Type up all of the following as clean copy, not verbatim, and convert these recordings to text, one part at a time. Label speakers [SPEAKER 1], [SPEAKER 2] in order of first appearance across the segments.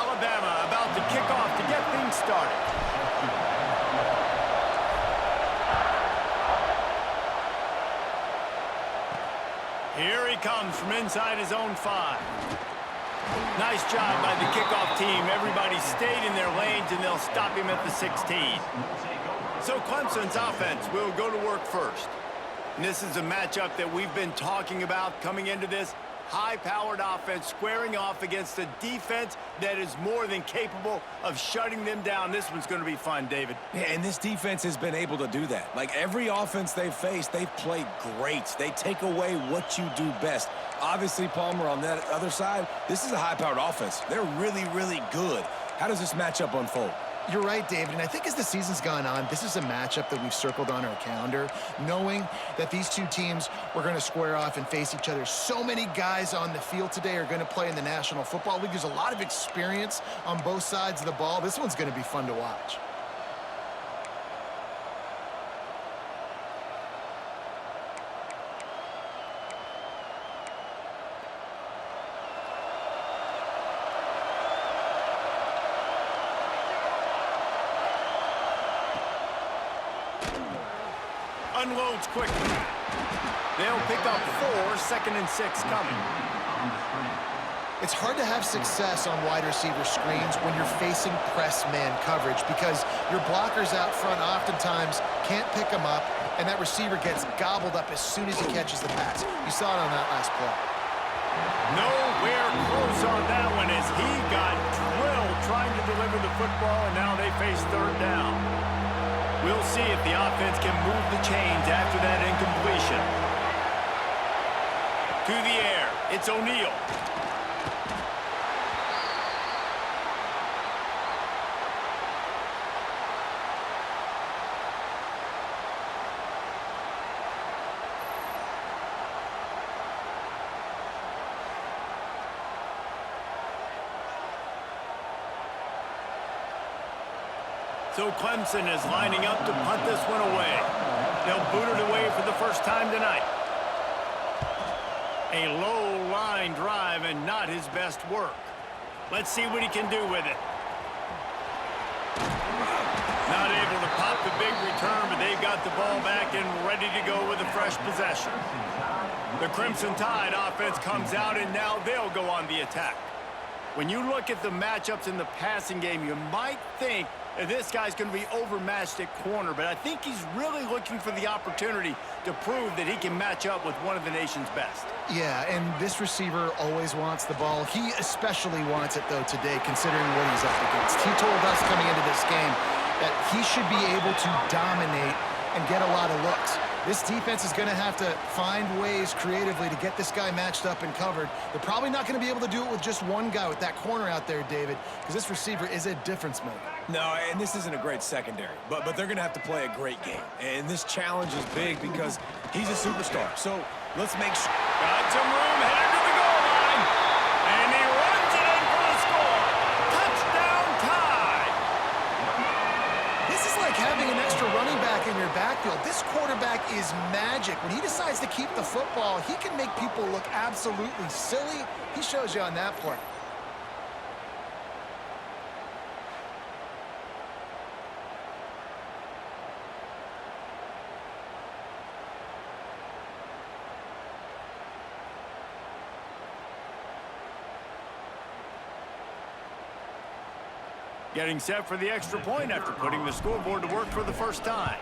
[SPEAKER 1] Alabama about to kick off to get things started. Here he comes from inside his own 5. Nice job by the kickoff team. Everybody stayed in their lanes, and they'll stop him at the 16. So Clemson's offense will go to work first. And this is a matchup that we've been talking about coming into this. High-powered offense squaring off against a defense that is more than capable of shutting them down. This one's going to be fun, David.
[SPEAKER 2] Yeah, and this defense has been able to do that. Like every offense they've faced, they've played great. They take away what you do best. Obviously, Palmer, on that other side, this is a high-powered offense. They're really, really good. How does this matchup unfold?
[SPEAKER 3] You're right, David, and I think as the season's gone on, this is a matchup that we've circled on our calendar, knowing that these two teams were going to square off and face each other. So many guys on the field today are going to play in the National Football League. There's a lot of experience on both sides of the ball. This one's going to be fun to watch.
[SPEAKER 1] Unloads quickly. They'll pick up 4, 2nd and 6 coming.
[SPEAKER 3] It's hard to have success on wide receiver screens when you're facing press man coverage because your blockers out front oftentimes can't pick them up, and that receiver gets gobbled up as soon as he catches the pass. You saw it on that last play.
[SPEAKER 1] Nowhere close on that one as he got drilled trying to deliver the football, and now they face 3rd down. We'll see if the offense can move the chains after that incompletion. To the air, it's O'Neal. So Clemson is lining up to punt this one away. They'll boot it away for the first time tonight. A low line drive and not his best work. Let's see what he can do with it. Not able to pop the big return, but they've got the ball back and ready to go with a fresh possession. The Crimson Tide offense comes out, and now they'll go on the attack. When you look at the matchups in the passing game, you might think this guy's going to be overmatched at corner, but I think he's really looking for the opportunity to prove that he can match up with one of the nation's best.
[SPEAKER 3] Yeah, and this receiver always wants the ball. He especially wants it, though, today, considering what he's up against. He told us coming into this game that he should be able to dominate and get a lot of looks. This defense is going to have to find ways creatively to get this guy matched up and covered. They're probably not going to be able to do it with just one guy with that corner out there, David, because this receiver is a difference maker.
[SPEAKER 2] No, and this isn't a great secondary, but they're going to have to play a great game. And this challenge is big because he's a superstar. So let's make sure.
[SPEAKER 1] Got some room, headed to the goal line. And he runs it in for the score. Touchdown Tide.
[SPEAKER 3] This is like having an extra running back in your backfield. This quarterback is magic. When he decides to keep the football, he can make people look absolutely silly. He shows you on that play.
[SPEAKER 1] Getting set for the extra point after putting the scoreboard to work for the first time.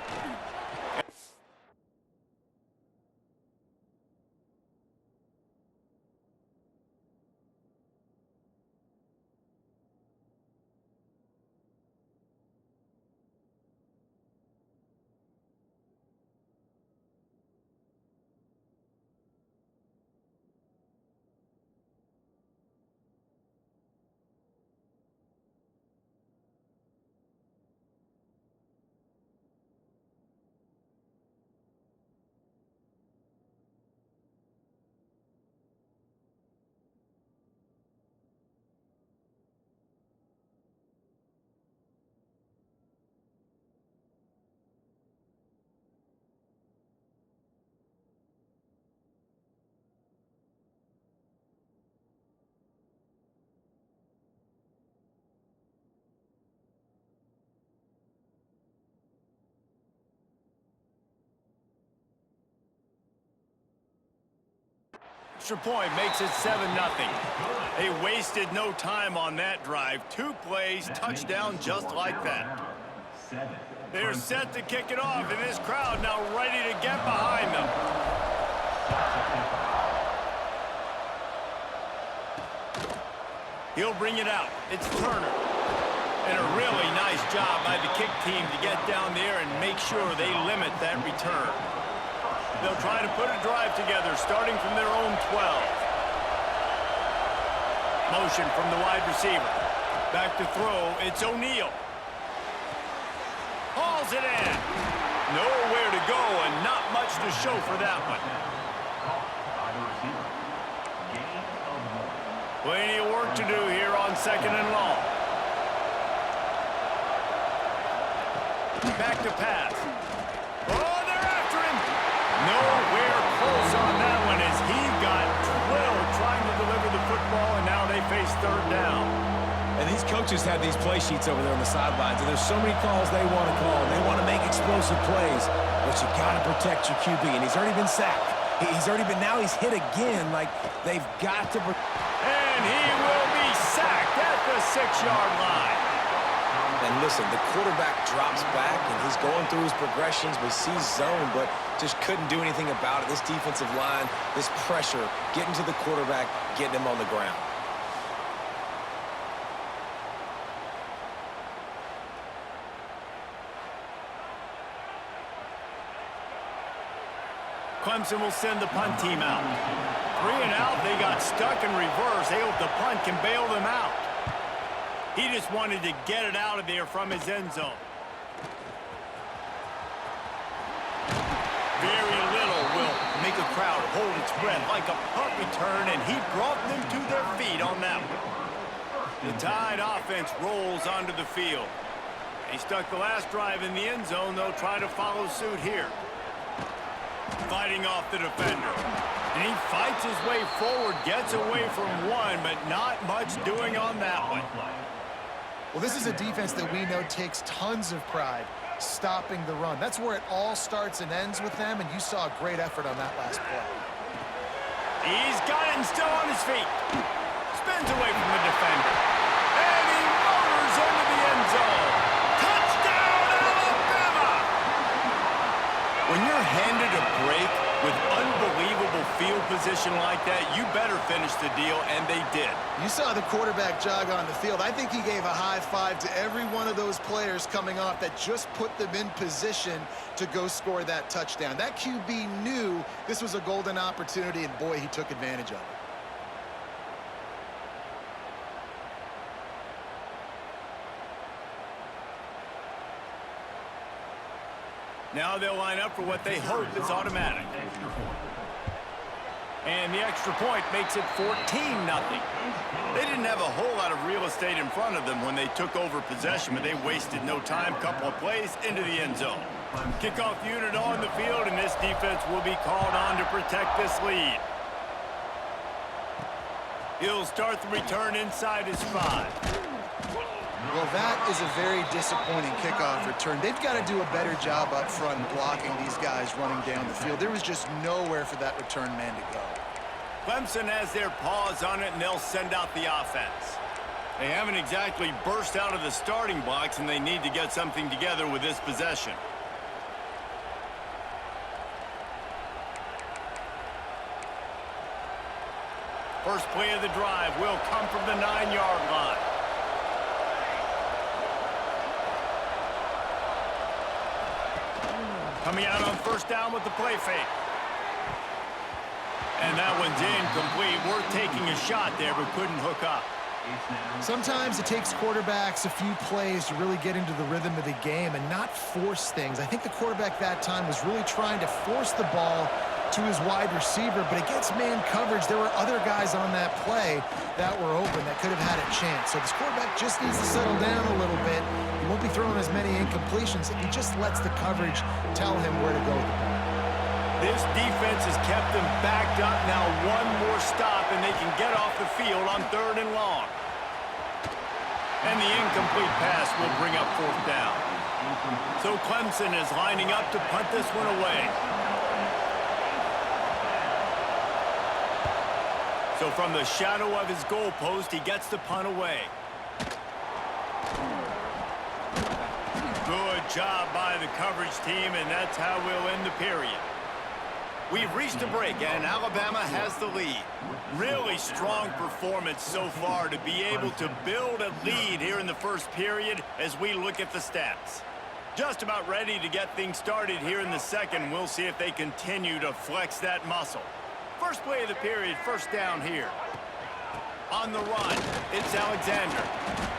[SPEAKER 1] extra point makes it 7-0. They wasted no time on that drive. 2 plays, touchdown just like that. They're set to kick it off, and this crowd now ready to get behind them. He'll bring it out. It's Turner. And a really nice job by the kick team to get down there and make sure they limit that return. They'll try to put a drive together, starting from their own 12. Motion from the wide receiver. Back to throw, it's O'Neal. Hauls it in. Nowhere to go and not much to show for that one. Plenty of work to do here on 2nd and long. Back to pass. Oh, they're after him. Nowhere close on that one as he got drilled trying to deliver the football, and now they face 3rd down.
[SPEAKER 2] And these coaches have these play sheets over there on the sidelines, and there's so many calls they want to call, and they want to make explosive plays, but you got to protect your QB, and he's already been sacked. Now he's hit again. Like, they've got to...
[SPEAKER 1] And he will be sacked at the 6-yard line.
[SPEAKER 2] And listen, the quarterback drops back, and he's going through his progressions, but sees zone, but just couldn't do anything about it. This defensive line, this pressure, getting to the quarterback, getting him on the ground.
[SPEAKER 1] Clemson will send the punt team out. 3 and out, they got stuck in reverse. They hope the punt can bail them out. He just wanted to get it out of there from his end zone. Very little will make a crowd hold its breath like a punt return, and he brought them to their feet on that one. The Tide offense rolls onto the field. They stuck the last drive in the end zone. They'll try to follow suit here. Fighting off the defender. And he fights his way forward, gets away from one, but not much doing on that one.
[SPEAKER 3] Well, this is a defense that we know takes tons of pride stopping the run. That's where it all starts and ends with them, and you saw a great effort on that last play.
[SPEAKER 1] He's got it and still on his feet. Spins away from the defender. And he motors into the end zone. Touchdown, Alabama! When you're handed a break with unbelievable field position like that, you better finish the deal, and they did.
[SPEAKER 3] You saw the quarterback jog on the field. I think he gave a high five to every one of those players coming off that just put them in position to go score that touchdown. That QB knew this was a golden opportunity, and boy, he took advantage of it.
[SPEAKER 1] Now they'll line up for what they hope is automatic. And the extra point makes it 14-0. They didn't have a whole lot of real estate in front of them when they took over possession, but they wasted no time. Couple of plays into the end zone. Kickoff unit on the field, and this defense will be called on to protect this lead. He'll start the return inside his 5.
[SPEAKER 3] Well, that is a very disappointing kickoff return. They've got to do a better job up front blocking these guys running down the field. There was just nowhere for that return man to go.
[SPEAKER 1] Clemson has their paws on it, and they'll send out the offense. They haven't exactly burst out of the starting blocks, and they need to get something together with this possession. First play of the drive will come from the 9-yard line. Coming out on first down with the play fake. And that one's incomplete. Worth taking a shot there, but couldn't hook up.
[SPEAKER 3] Sometimes it takes quarterbacks a few plays to really get into the rhythm of the game and not force things. I think the quarterback that time was really trying to force the ball to his wide receiver, but against man coverage, there were other guys on that play that were open that could have had a chance. So this quarterback just needs to settle down a little bit. He won't be throwing as many incompletions if he just lets the coverage tell him where to go with the ball.
[SPEAKER 1] This defense has kept them backed up. Now one more stop, and they can get off the field on 3rd and long. And the incomplete pass will bring up 4th down. So Clemson is lining up to punt this one away. So from the shadow of his goalpost, he gets the punt away. Good job by the coverage team, and that's how we'll end the period. We've reached a break, and Alabama has the lead. Really strong performance so far to be able to build a lead here in the first period as we look at the stats. Just about ready to get things started here in the second. We'll see if they continue to flex that muscle. First play of the period, first down here. On the run, it's Alexander.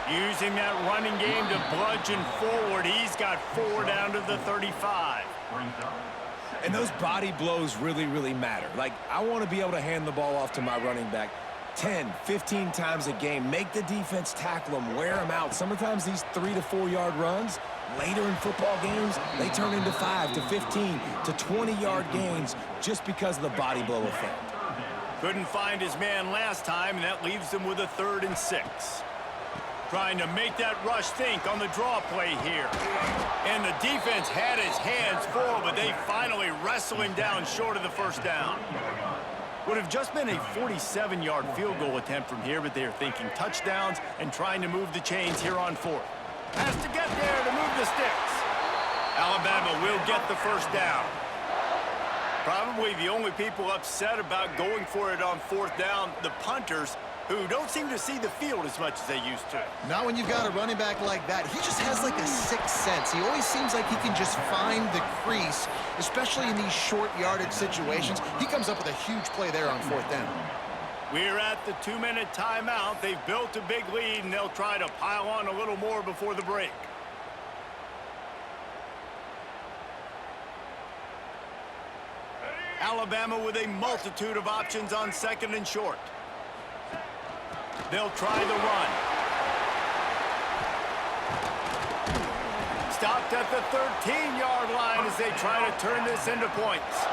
[SPEAKER 1] Using that running game to bludgeon forward. He's got 4 down to the 35.
[SPEAKER 2] And those body blows really, really matter. Like, I want to be able to hand the ball off to my running back 10, 15 times a game. Make the defense tackle them, wear them out. Sometimes these 3 to 4 yard runs, later in football games, they turn into 5 to 15 to 20-yard gains just because of the body blow effect.
[SPEAKER 1] Couldn't find his man last time, and that leaves him with a 3rd and 6. Trying to make that rush think on the draw play here. And the defense had his hands full, but they finally wrestle him down short of the first down. Would have just been a 47-yard field goal attempt from here, but they are thinking touchdowns and trying to move the chains here on 4th. Has to get there to move the sticks. Alabama will get the first down. Probably the only people upset about going for it on 4th down, the punters, who don't seem to see the field as much as they used to.
[SPEAKER 3] Not when you've got a running back like that. He just has like a sixth sense. He always seems like he can just find the crease, especially in these short yardage situations. He comes up with a huge play there on 4th down.
[SPEAKER 1] We're at the 2-minute timeout. They've built a big lead, and they'll try to pile on a little more before the break. Alabama with a multitude of options on 2nd and short. They'll try the run. Stopped at the 13-yard line as they try to turn this into points.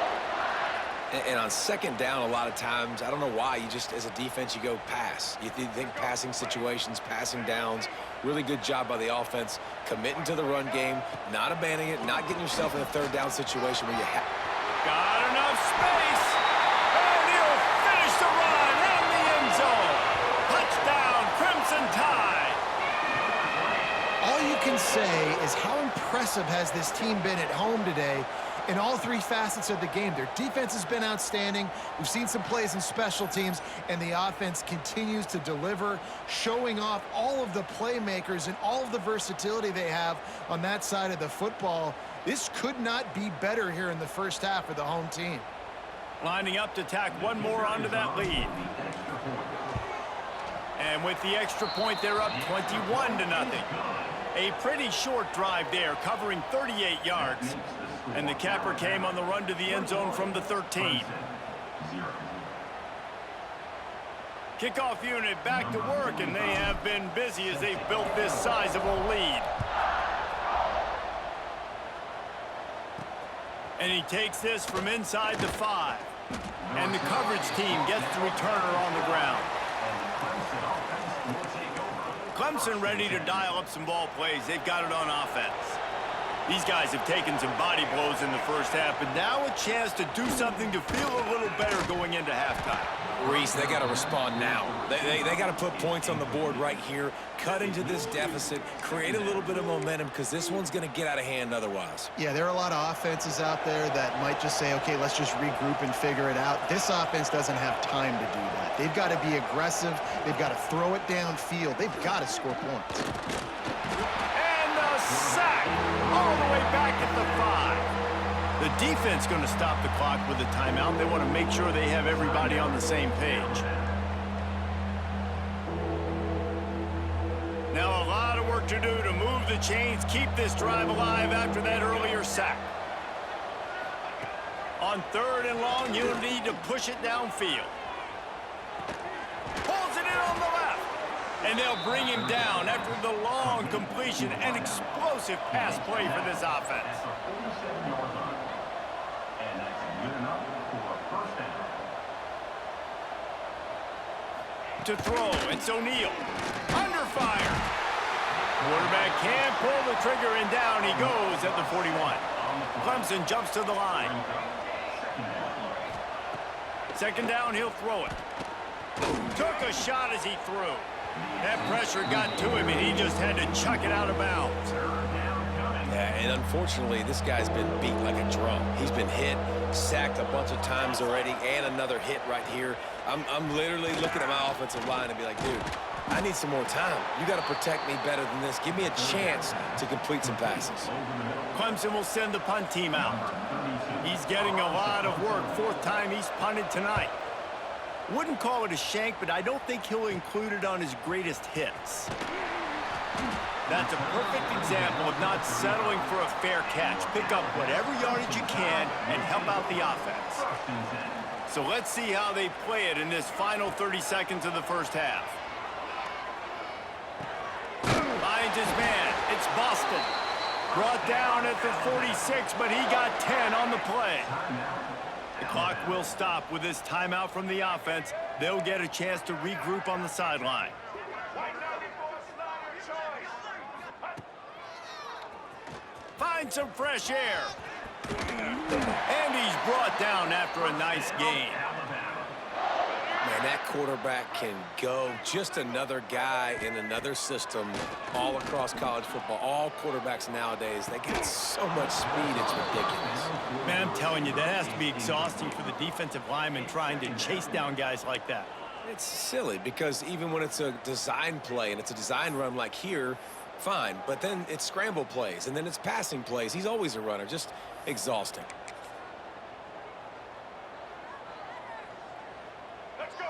[SPEAKER 2] And on 2nd down, a lot of times, I don't know why, you just, as a defense, you go pass. You think passing situations, passing downs. Really good job by the offense, committing to the run game, not abandoning it, not getting yourself in a 3rd down situation where you have...
[SPEAKER 1] Got enough space, and he'll finish the run in the end zone. Touchdown, Crimson Tide.
[SPEAKER 3] All you can say is how impressive has this team been at home today in all 3 facets of the game. Their defense has been outstanding. We've seen some plays in special teams, and the offense continues to deliver, showing off all of the playmakers and all of the versatility they have on that side of the football. This could not be better here in the first half for the home team.
[SPEAKER 1] Lining up to tack one more onto that lead. And with the extra point, they're up 21-0. A pretty short drive there, covering 38 yards. And the capper came on the run to the end zone from the 13. Kickoff unit back to work, and they have been busy as they've built this sizable lead. And he takes this from inside the 5. And the coverage team gets the returner on the ground. Clemson ready to dial up some ball plays. They've got it on offense. These guys have taken some body blows in the first half, but now a chance to do something to feel a little better going into halftime.
[SPEAKER 2] Reese, they got to respond now. They got to put points on the board right here, cut into this deficit, create a little bit of momentum, because this one's going to get out of hand otherwise.
[SPEAKER 3] Yeah, there are a lot of offenses out there that might just say, okay, let's just regroup and figure it out. This offense doesn't have time to do that. They've got to be aggressive. They've got to throw it downfield. They've got to score points.
[SPEAKER 1] And the sack all the way back at the 5. The defense going to stop the clock with a timeout. They want to make sure they have everybody on the same page. Now a lot of work to do to move the chains, keep this drive alive after that earlier sack. On 3rd and long, you'll need to push it downfield. Pulls it in on the left. And they'll bring him down after the long completion and explosive pass play for this offense. To throw, it's O'Neal. Under fire. Quarterback can't pull the trigger, and down he goes at the 41. Clemson jumps to the line. 2nd down, he'll throw it. Took a shot as he threw. That pressure got to him, and he just had to chuck it out of bounds.
[SPEAKER 2] Yeah, and unfortunately, this guy's been beat like a drum. He's been hit, sacked a bunch of times already, and another hit right here. I'm literally looking at my offensive line and be like, dude, I need some more time. You got to protect me better than this. Give me a chance to complete some passes.
[SPEAKER 1] Clemson will send the punt team out. He's getting a lot of work. Fourth time he's punted tonight. Wouldn't call it a shank, but I don't think he'll include it on his greatest hits. That's a perfect example of not settling for a fair catch. Pick up whatever yardage you can and help out the offense. So let's see how they play it in this final 30 seconds of the first half. Finds his man. It's Boston. Brought down at the 46, but he got 10 on the play. The clock will stop with this timeout from the offense. They'll get a chance to regroup on the sideline. Find some fresh air. And he's brought down after a nice gain.
[SPEAKER 2] Man, that quarterback can go. Just another guy in another system all across college football. All quarterbacks nowadays, they get so much speed, it's ridiculous.
[SPEAKER 1] Man, I'm telling you, that has to be exhausting for the defensive lineman trying to chase down guys like that.
[SPEAKER 2] It's silly because even when it's a design play and it's a design run like here, fine. But then it's scramble plays and then it's passing plays. He's always a runner. Just exhausting.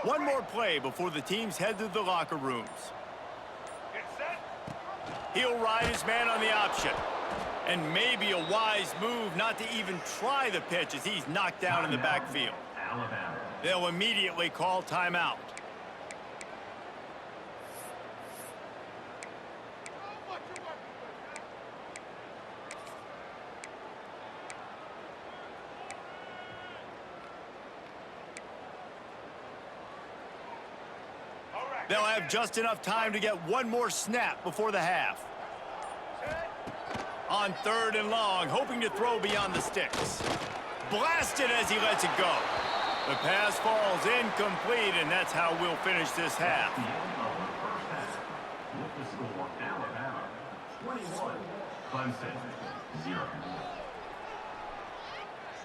[SPEAKER 1] One more play before the teams head to the locker rooms. He'll ride his man on the option. And maybe a wise move not to even try the pitch as he's knocked down in the backfield. They'll immediately call timeout. They'll have just enough time to get one more snap before the half. On 3rd and long, hoping to throw beyond the sticks. Blasted as he lets it go. The pass falls incomplete, and that's how we'll finish this half.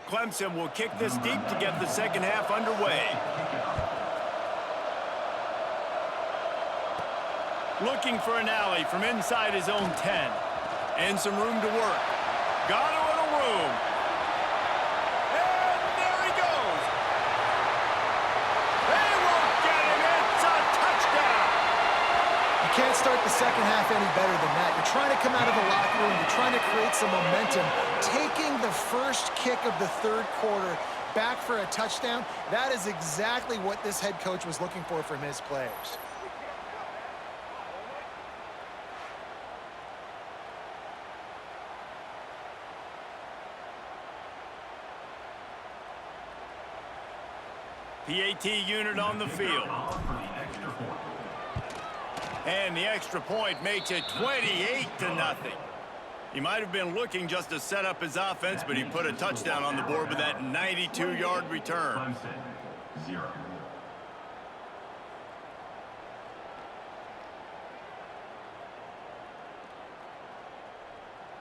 [SPEAKER 1] Clemson will kick this deep to get the second half underway. Looking for an alley from inside his own 10. And some room to work. Got a little room. And there he goes. They won't get him. It's a touchdown.
[SPEAKER 3] You can't start the second half any better than that. You're trying to come out of the locker room. You're trying to create some momentum. Taking the first kick of the third quarter back for a touchdown, that is exactly what this head coach was looking for from his players.
[SPEAKER 1] PAT unit on the field. And the extra point makes it 28-0. He might have been looking just to set up his offense, but he put a touchdown on the board with that 92-yard return.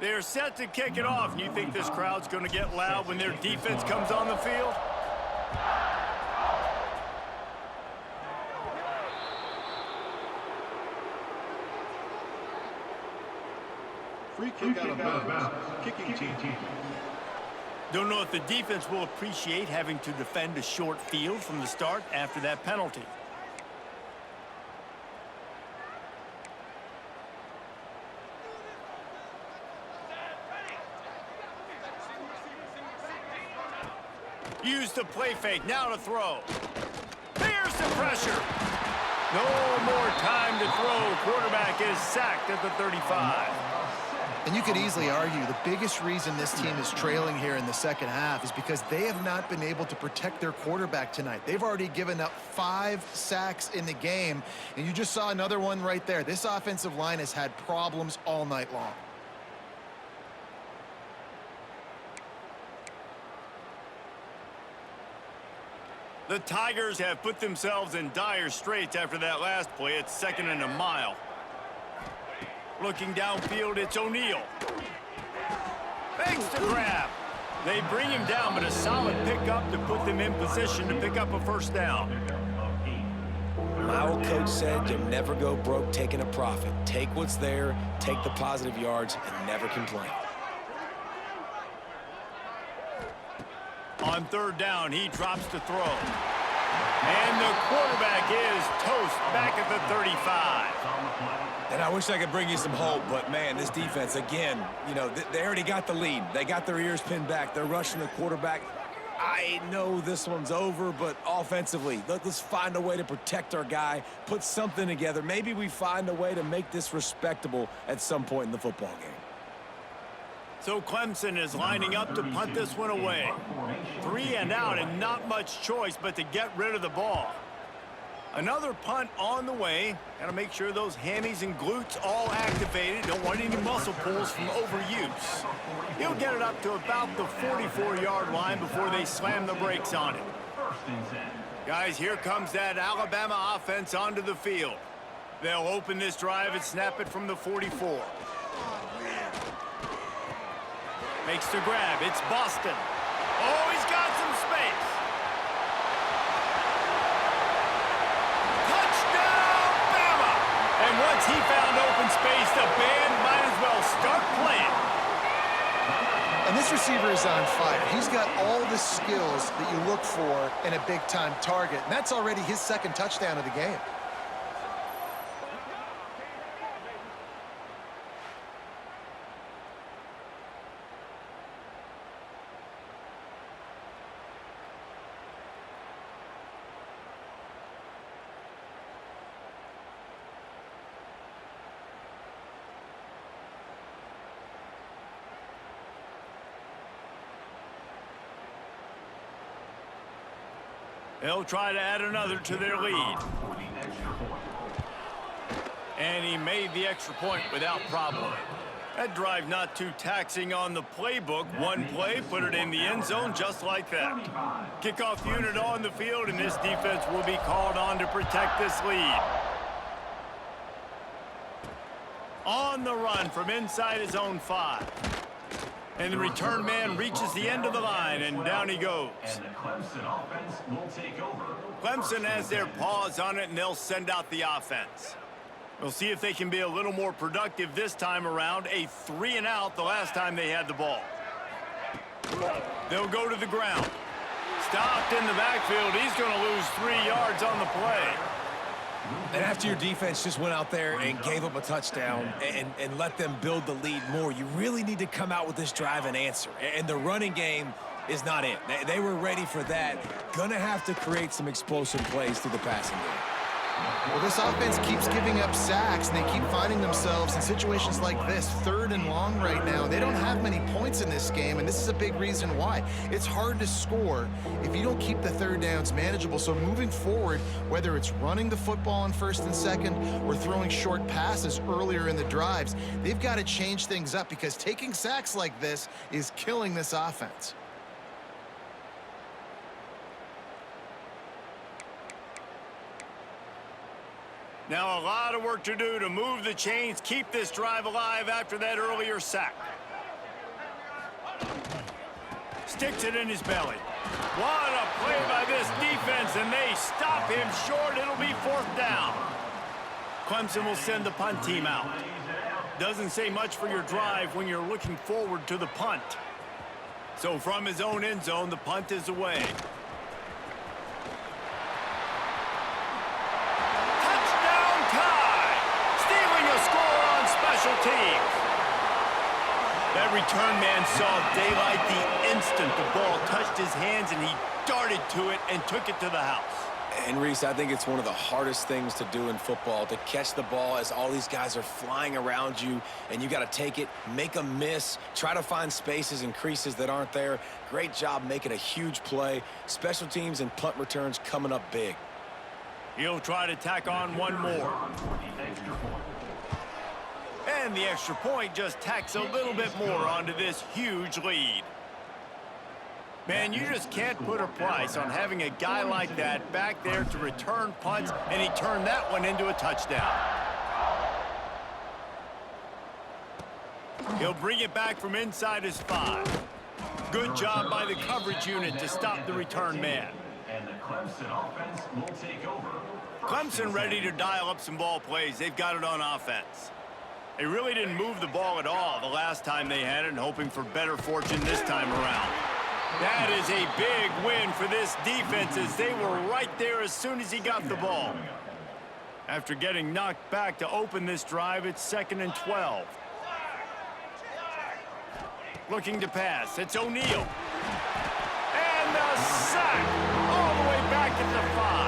[SPEAKER 1] They're set to kick it off, and you think this crowd's going to get loud when their defense comes on the field?
[SPEAKER 4] Free kick out of bounds. Kicking team.
[SPEAKER 1] Don't know if the defense will appreciate having to defend a short field from the start after that penalty. Use the play fake, now to throw. There's the pressure. No more time to throw. Quarterback is sacked at the 35.
[SPEAKER 3] And you could easily argue the biggest reason this team is trailing here in the second half is because they have not been able to protect their quarterback tonight. They've already given up 5 sacks in the game, and you just saw another one right there. This offensive line has had problems all night long.
[SPEAKER 1] The Tigers have put themselves in dire straits after that last play. It's 2nd and a mile. Looking downfield, it's O'Neal. Fakes to grab. They bring him down, but a solid pickup to put them in position to pick up a first down.
[SPEAKER 2] My old coach said you'll never go broke taking a profit. Take what's there, take the positive yards, and never complain.
[SPEAKER 1] On 3rd down, he drops to throw. And the quarterback is toast back at the 35.
[SPEAKER 2] And I wish I could bring you some hope, but, man, this defense, again, you know, they already got the lead. They got their ears pinned back. They're rushing the quarterback. I know this one's over, but offensively, let's find a way to protect our guy, put something together. Maybe we find a way to make this respectable at some point in the football game.
[SPEAKER 1] So Clemson is lining up to punt this one away. 3 and out and not much choice but to get rid of the ball. Another punt on the way. Got to make sure those hammies and glutes all activated. Don't want any muscle pulls from overuse. He'll get it up to about the 44-yard line before they slam the brakes on it. Guys, here comes that Alabama offense onto the field. They'll open this drive and snap it from the 44. Makes the grab. It's Boston. Oh, he's got some space. Touchdown, Bama! And once he found open space, the band might as well start playing.
[SPEAKER 3] And this receiver is on fire. He's got all the skills that you look for in a big-time target. And that's already his 2nd touchdown of the game.
[SPEAKER 1] They'll try to add another to their lead. And he made the extra point without problem. That drive not too taxing on the playbook. One play, put it in the end zone just like that. Kickoff unit on the field, and this defense will be called on to protect this lead. On the run from inside his own 5. And the return man reaches the end of the line, and down he goes.
[SPEAKER 5] And the Clemson offense will take over.
[SPEAKER 1] Clemson has their paws on it, and they'll send out the offense. We'll see if they can be a little more productive this time around. A 3 and out the last time they had the ball. They'll go to the ground. Stopped in the backfield. He's going to lose 3 yards on the play.
[SPEAKER 2] And after your defense just went out there and gave up a touchdown and let them build the lead more, you really need to come out with this drive and answer. And the running game is not it. They were ready for that. Gonna have to create some explosive plays through the passing game.
[SPEAKER 3] Well, this offense keeps giving up sacks, and they keep finding themselves in situations like this, 3rd and long right now. They don't have many points in this game, and this is a big reason why. It's hard to score if you don't keep the 3rd downs manageable. So moving forward, whether it's running the football on 1st and 2nd or throwing short passes earlier in the drives, they've got to change things up because taking sacks like this is killing this offense.
[SPEAKER 1] Now a lot of work to do to move the chains, keep this drive alive after that earlier sack. Sticks it in his belly. What a play by this defense, and they stop him short. It'll be 4th down. Clemson will send the punt team out. Doesn't say much for your drive when you're looking forward to the punt. So from his own end zone, the punt is away. Teams. That return man saw daylight the instant the ball touched his hands, and he darted to it and took it to the house.
[SPEAKER 2] And Reese, I think it's one of the hardest things to do in football, to catch the ball as all these guys are flying around you, and you got to take it, make a miss, try to find spaces and creases that aren't there. Great job making a huge play. Special teams and punt returns coming up big.
[SPEAKER 1] He'll try to tack on one more. And the extra point just tacks a little bit more onto this huge lead. Man, you just can't put a price on having a guy like that back there to return punts, and he turned that one into a touchdown. He'll bring it back from inside his 5. Good job by the coverage unit to stop the return man.
[SPEAKER 5] And the Clemson offense will take over.
[SPEAKER 1] Clemson ready to dial up some ball plays. They've got it on offense. They really didn't move the ball at all the last time they had it, and hoping for better fortune this time around. That is a big win for this defense, as they were right there as soon as he got the ball. After getting knocked back to open this drive, it's 2nd and 12. Looking to pass. It's O'Neal. And the sack all the way back at the 5.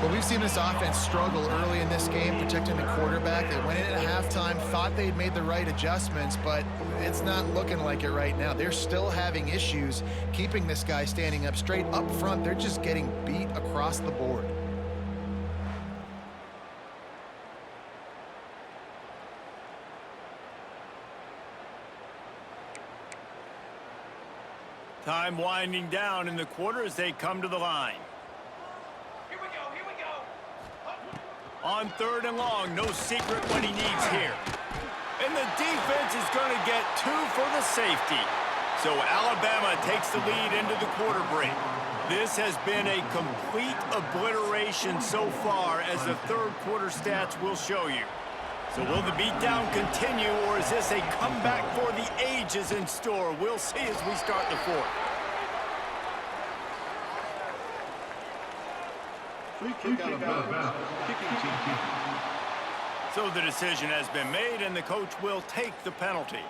[SPEAKER 3] Well, we've seen this offense struggle early in this game protecting the quarterback. They went in at halftime, thought they'd made the right adjustments, but it's not looking like it right now. They're still having issues keeping this guy standing up straight up front. They're just getting beat across the board.
[SPEAKER 1] Time winding down in the quarter as they come to the line.
[SPEAKER 5] Here we go.
[SPEAKER 1] On 3rd and long, no secret what he needs here. And the defense is going to get 2 for the safety. So Alabama takes the lead into the quarter break. This has been a complete obliteration so far, as the 3rd quarter stats will show you. So will the beatdown continue, or is this a comeback for the ages in store? We'll see as we start the 4th.
[SPEAKER 4] Free kick out of bounds. Kicking team.
[SPEAKER 1] So the decision has been made, and the coach will take the penalty.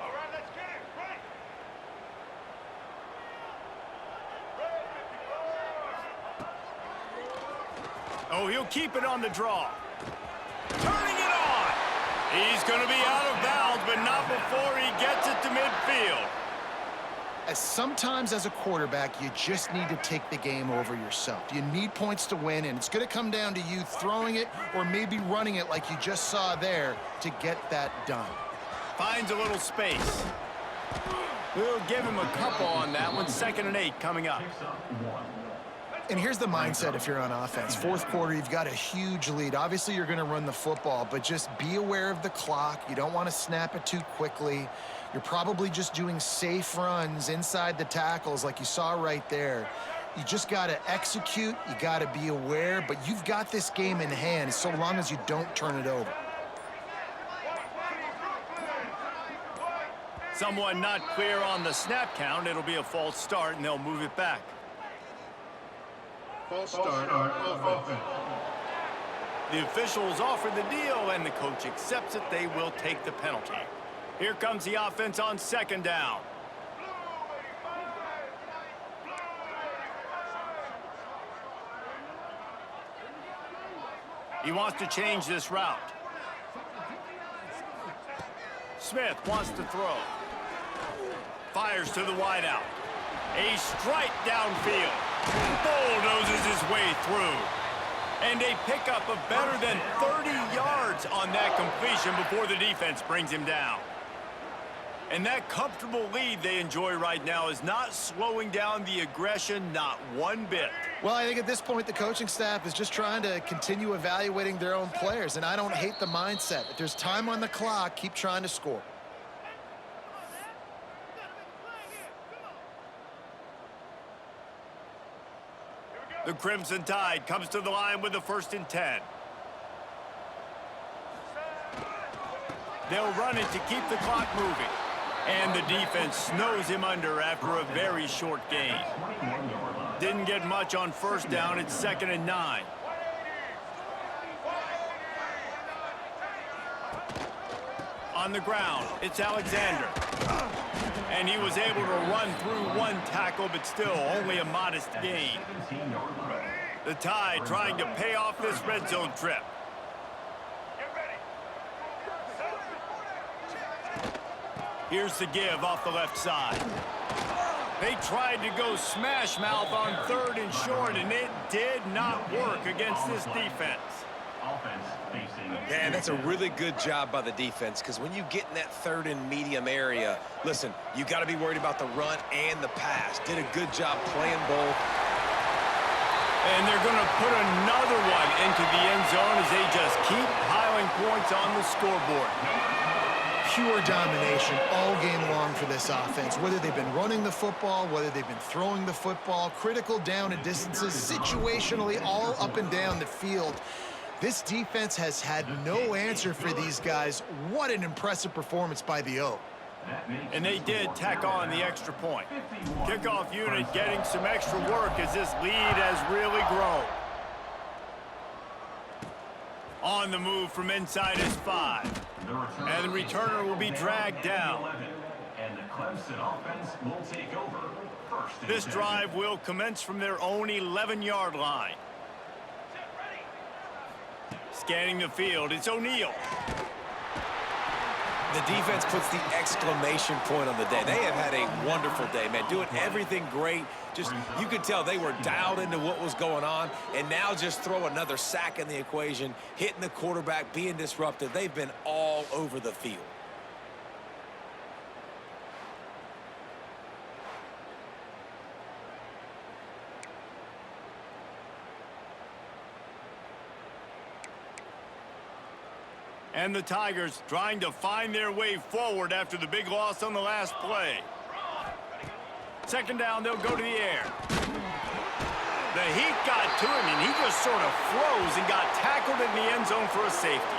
[SPEAKER 5] All right, let's get it. Right.
[SPEAKER 1] Oh, he'll keep it on the draw. Turning it on. He's going to be out of bounds, but not before he gets it to midfield.
[SPEAKER 3] Sometimes as a quarterback, you just need to take the game over yourself. You need points to win, and it's going to come down to you throwing it or maybe running it like you just saw there to get that done.
[SPEAKER 1] Finds a little space. We'll give him a couple on that one. 2nd and 8 coming up.
[SPEAKER 3] And here's the mindset if you're on offense. 4th quarter, you've got a huge lead. Obviously, you're going to run the football, but just be aware of the clock. You don't want to snap it too quickly. You're probably just doing safe runs inside the tackles like you saw right there. You just got to execute. You got to be aware, but you've got this game in hand so long as you don't turn it over.
[SPEAKER 1] Someone not clear on the snap count. It'll be a false start, and they'll move it back.
[SPEAKER 4] False start offense.
[SPEAKER 1] The officials offer the deal, and the coach accepts it. They will take the penalty. Here comes the offense on 2nd down. He wants to change this route. Smith wants to throw. Fires to the wideout. A strike downfield. Bulldozes his way through. And a pickup of better than 30 yards on that completion before the defense brings him down. And that comfortable lead they enjoy right now is not slowing down the aggression, not one bit.
[SPEAKER 3] Well, I think at this point, the coaching staff is just trying to continue evaluating their own players, and I don't hate the mindset. If there's time on the clock, keep trying to score.
[SPEAKER 1] The Crimson Tide comes to the line with the 1st and 10. They'll run it to keep the clock moving. And the defense snows him under after a very short gain. Didn't get much on 1st down. It's 2nd and 9. On the ground, it's Alexander. And he was able to run through one tackle, but still only a modest gain. The Tide trying to pay off this red zone trip. Here's the give off the left side. They tried to go smash mouth on 3rd and short, and it did not work against this defense.
[SPEAKER 5] Offense facing
[SPEAKER 2] And that's a really good job by the defense, because when you get in that third and medium area, listen, you got to be worried about the run and the pass. Did a good job playing both.
[SPEAKER 1] And they're going to put another one into the end zone as they just keep piling points on the scoreboard.
[SPEAKER 3] Pure domination all game long for this offense. Whether they've been running the football, whether they've been throwing the football, critical down and distances, situationally all up and down the field. This defense has had no answer for these guys. What an impressive performance by the O.
[SPEAKER 1] And they did tack on the extra point. Kickoff unit getting some extra work as this lead has really grown. On the move from inside his 5. And the returner will be dragged down.
[SPEAKER 5] And the Clemson offense will take over.
[SPEAKER 1] This drive will commence from their own 11-yard line. Scanning the field, it's O'Neal.
[SPEAKER 2] The defense puts the exclamation point on the day. They have had a wonderful day, man. Doing everything great. Just, you could tell they were dialed into what was going on. And now just throw another sack in the equation, hitting the quarterback, being disruptive. They've been all over the field.
[SPEAKER 1] And the Tigers trying to find their way forward after the big loss on the last play. Second down, they'll go to the air. The heat got to him, and he just sort of froze and got tackled in the end zone for a safety.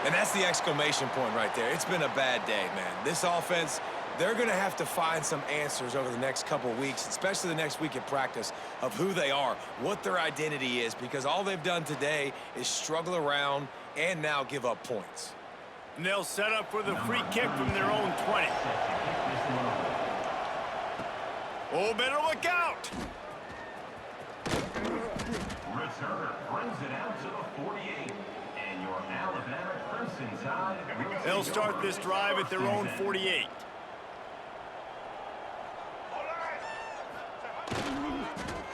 [SPEAKER 2] And that's the exclamation point right there. It's been a bad day, man. This offense, they're going to have to find some answers over the next couple of weeks, especially the next week at practice, of who they are, what their identity is, because all they've done today is struggle around and now give up points.
[SPEAKER 1] And they'll set up for the free kick from their own 20. Oh, better look out!
[SPEAKER 5] Returner brings it out to the 48. And your Alabama Crimson Tide.
[SPEAKER 1] They'll start this drive at their own 48.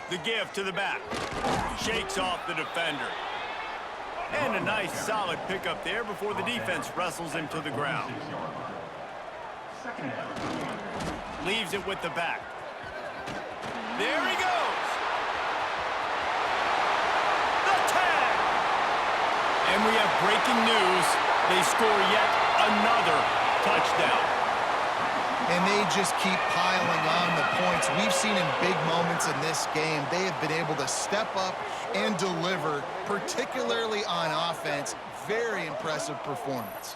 [SPEAKER 1] The give to the back. Shakes off the defender. And a nice solid pickup there before the defense wrestles him to the ground. Leaves it with the back. There he goes. The tag. And we have breaking news. They score yet another touchdown.
[SPEAKER 3] And they just keep piling on the points. We've seen in big moments in this game, they have been able to step up and deliver, particularly on offense. Very impressive performance.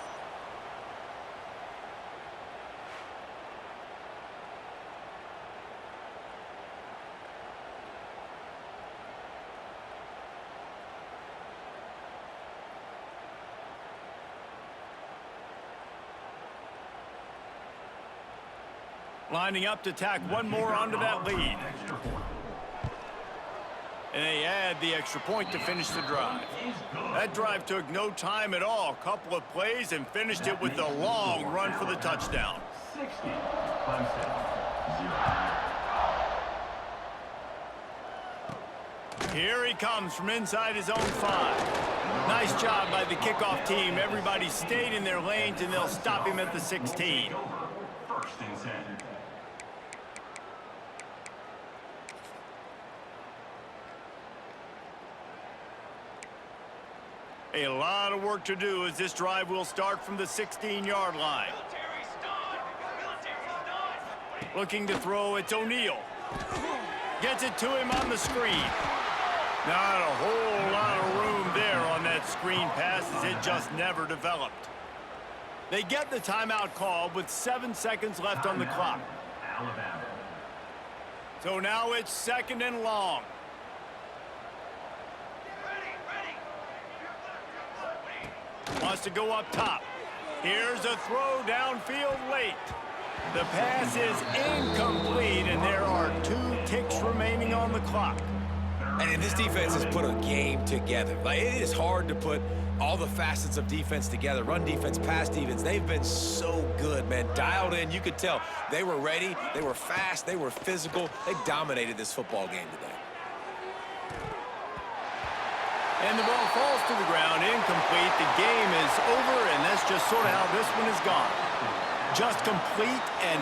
[SPEAKER 1] Lining up to tack one more onto that lead. And they add the extra point to finish the drive. That drive took no time at all. Couple of plays and finished it with a long run for the touchdown.
[SPEAKER 5] 60. Clemson, 0.
[SPEAKER 1] Here he comes from inside his own 5. Nice job by the kickoff team. Everybody stayed in their lanes, and they'll stop him at the 16.
[SPEAKER 5] First and 10.
[SPEAKER 1] A lot of work to do as this drive will start from the 16-yard line. Looking to throw, it's O'Neal. Gets it to him on the screen. Not a whole lot of room there on that screen pass as it just never developed. They get the timeout called with 7 seconds left on the clock.
[SPEAKER 5] Alabama.
[SPEAKER 1] So now it's second and long. Wants to go up top. Here's a throw downfield late. The pass is incomplete, and there are 2 ticks remaining on the clock.
[SPEAKER 2] And this defense has put a game together. Like, it is hard to put all the facets of defense together. Run defense, pass defense. They've been so good, man. Dialed in. You could tell they were ready. They were fast. They were physical. They dominated this football game today.
[SPEAKER 1] And the ball falls to the ground, incomplete. The game is over, and that's just sort of how this one has gone. Just complete and